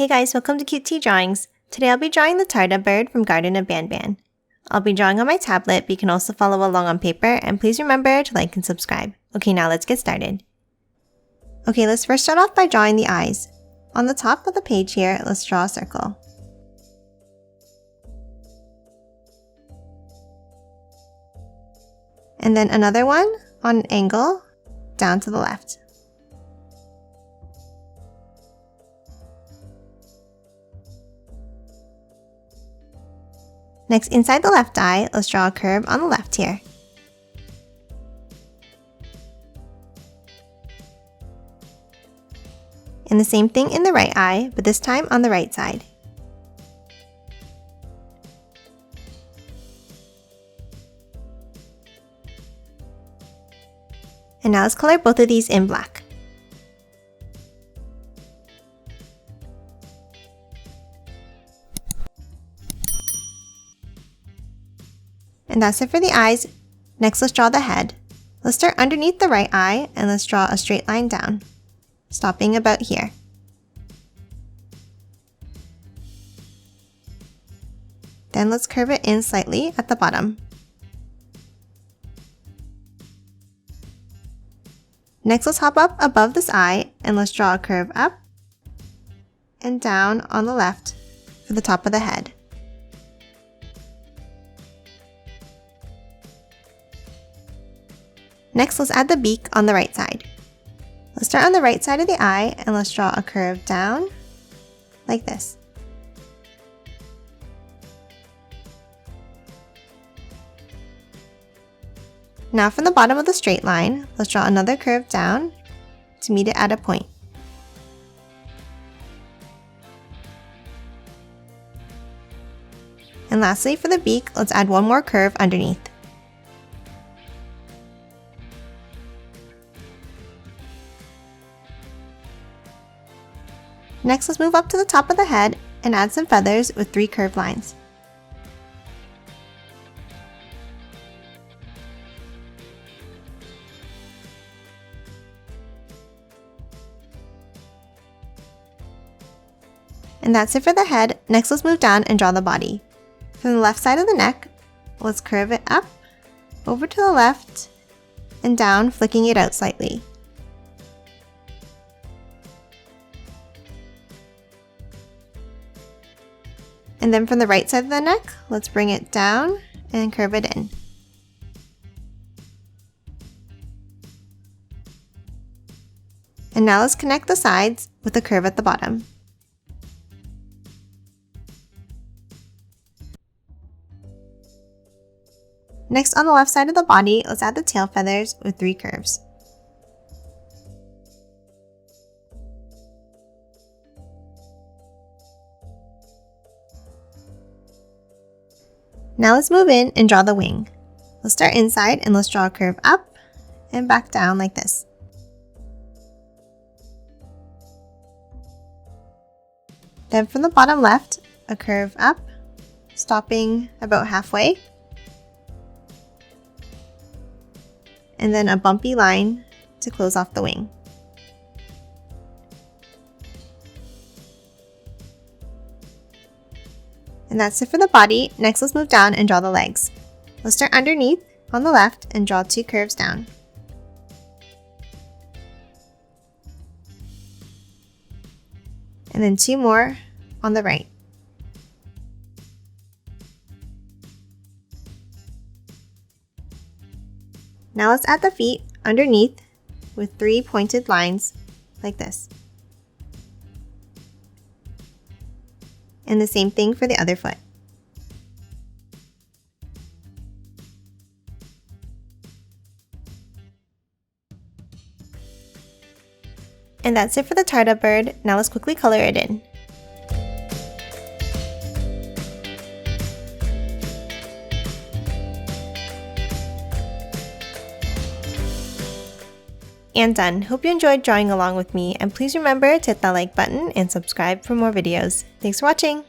Hey guys, welcome to Cute Tea Drawings. Today I'll be drawing the Tarta Bird from Garten of Banban. I'll be drawing on my tablet, but you can also follow along on paper, and please remember to like and subscribe. Okay, now let's get started. Okay, let's first start off by drawing the eyes. On the top of the page here, let's draw a circle. And then another one on an angle down to the left. Next, inside the left eye, let's draw a curve on the left here. And the same thing in the right eye, but this time on the right side. And now let's color both of these in black. And that's it for the eyes. Next, let's draw the head. Let's start underneath the right eye and let's draw a straight line down, stopping about here. Then let's curve it in slightly at the bottom. Next, let's hop up above this eye and let's draw a curve up and down on the left for the top of the head. Next, let's add the beak on the right side. Let's start on the right side of the eye and let's draw a curve down like this. Now from the bottom of the straight line, let's draw another curve down to meet it at a point. And lastly, for the beak, let's add one more curve underneath. Next, let's move up to the top of the head and add some feathers with 3 curved lines. And that's it for the head. Next, let's move down and draw the body. From the left side of the neck, let's curve it up, over to the left, and down, flicking it out slightly. And then from the right side of the neck, let's bring it down and curve it in. And now let's connect the sides with a curve at the bottom. Next, on the left side of the body, let's add the tail feathers with 3 curves. Now let's move in and draw the wing. Let's start inside and let's draw a curve up and back down like this. Then from the bottom left, a curve up, stopping about halfway. And then a bumpy line to close off the wing. And that's it for the body. Next, let's move down and draw the legs. Let's start underneath on the left and draw 2 curves down. And then 2 more on the right. Now let's add the feet underneath with 3 pointed lines like this. And the same thing for the other foot. And that's it for the Tarta Bird. Now let's quickly color it in. And done. Hope you enjoyed drawing along with me, and please remember to hit that like button and subscribe for more videos. Thanks for watching!